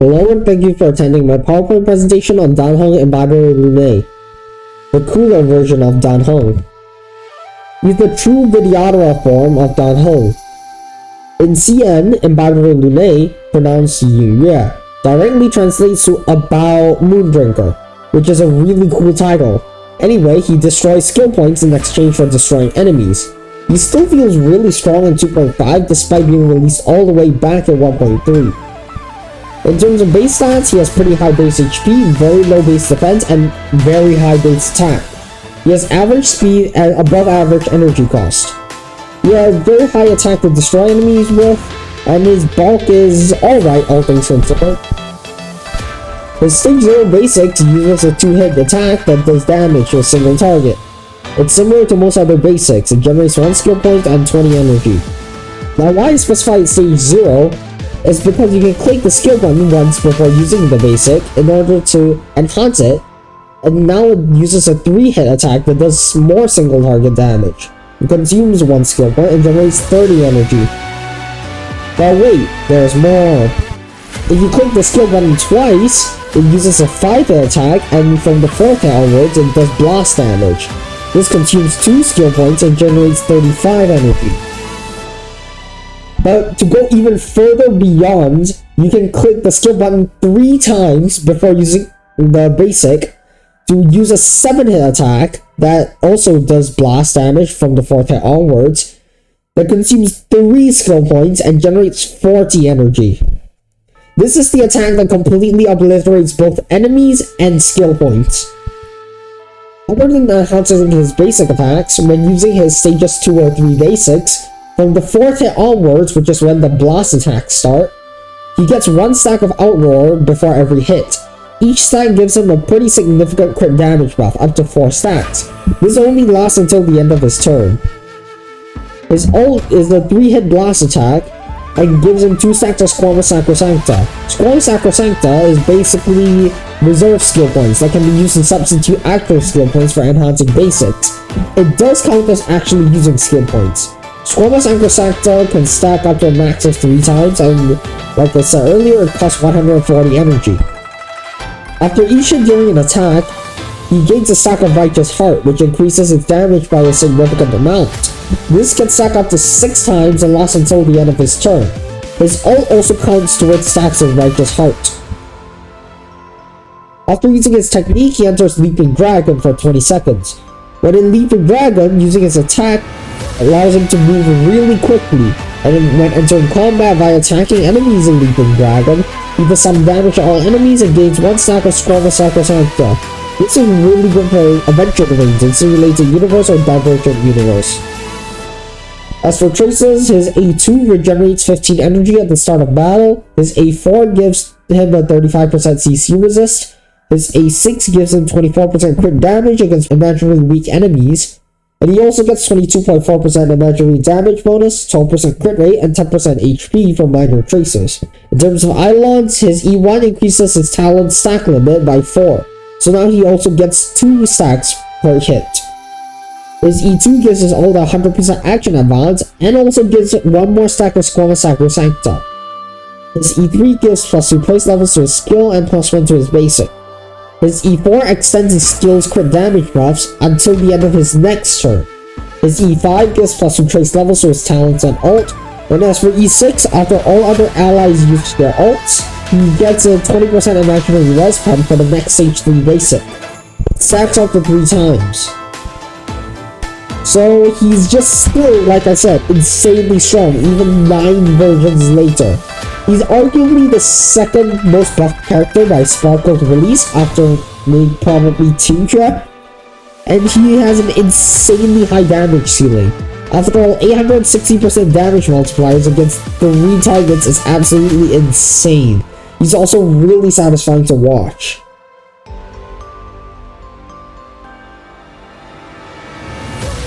Hello and thank you for attending my PowerPoint presentation on Heng Imbibitor Lunae, the cooler version of Heng. He's the true Imbibitor form of Heng. In CN, Imbibitor Lunae, pronounced Yue, directly translates to About Moondrinker, which is a really cool title. Anyway, he destroys skill points in exchange for destroying enemies. He still feels really strong in 2.5 despite being released all the way back in 1.3. In terms of base stats, he has pretty high base HP, very low base defense, and very high base attack. He has average speed and above average energy cost. He has very high attack to destroy enemies with, and his bulk is alright all things considered. His stage 0 basic uses a 2-hit attack that does damage to a single target. It's similar to most other basics, it generates 1 skill point and 20 energy. Now why I specify stage 0 is because you can click the skill button once before using the basic in order to enhance it, and now it uses a 3-hit attack that does more single target damage. It consumes 1 skill point and generates 30 energy. But wait, there's more. If you click the skill button twice, it uses a 5-hit attack, and from the 4th hit onwards it does blast damage. This consumes 2 skill points and generates 35 energy. But to go even further beyond, you can click the skill button 3 times before using the basic to use a 7-hit attack that also does blast damage from the 4th hit onwards, that consumes 3 skill points and generates 40 energy. This is the attack that completely obliterates both enemies and skill points. Other than enhancing his basic attacks, when using his stages 2 or 3 basics, from the 4th hit onwards, which is when the blast attacks start, he gets 1 stack of Outroar before every hit. Each stack gives him a pretty significant crit damage buff, up to 4 stacks. This only lasts until the end of his turn. His ult is the 3-hit blast attack, and gives him 2 stacks of Squama Sacrosancta. Squama Sacrosancta is basically reserve skill points that can be used to substitute active skill points for enhancing basics. It does count as actually using skill points. Squama Sacrosancta can stack up to a max of 3 times, and like I said earlier, it costs 140 energy. After each hit during an attack, he gains a stack of Righteous Heart, which increases its damage by a significant amount. This can stack up to 6 times and lasts until the end of his turn. His ult also counts towards stacks of Righteous Heart. After using his technique, he enters Leaping Dragon for 20 seconds. When in Leaping Dragon, using his attack allows him to move really quickly, and when entering combat by attacking enemies in Leaping Dragon, he does some damage to all enemies and gains 1 stack of Squama Sacrosancta. This is really good for adventure domains in Simulated Universe or Divergent Universe. As for traces, his A2 regenerates 15 energy at the start of battle, his A4 gives him a 35% CC resist, his A6 gives him 24% crit damage against imaginary weak enemies, and he also gets 22.4% imaginary damage bonus, 12% crit rate, and 10% HP from minor traces. In terms of Eidolons, his E1 increases his talent stack limit by 4, so now he also gets 2 stacks per hit. His E2 gives his ult 100% action advance, and also gives 1 more stack of Squama Sacrosancta. His E3 gives +2 place levels to his skill and +1 to his basic. His E4 extends his skill's crit damage buffs until the end of his next turn. His E5 gives +2 trace levels to his talents and ult, and as for E6, after all other allies use their ults, he gets a 20% imaginary res pump for the next stage 3 basic. It stacks up to 3 times. So he's just still, like I said, insanely strong, even 9 versions later. He's arguably the 2nd most buffed character by Sparkle's release, after maybe probably Tintra, and he has an insanely high damage ceiling. After all, 860% damage multipliers against 3 targets is absolutely insane. He's also really satisfying to watch.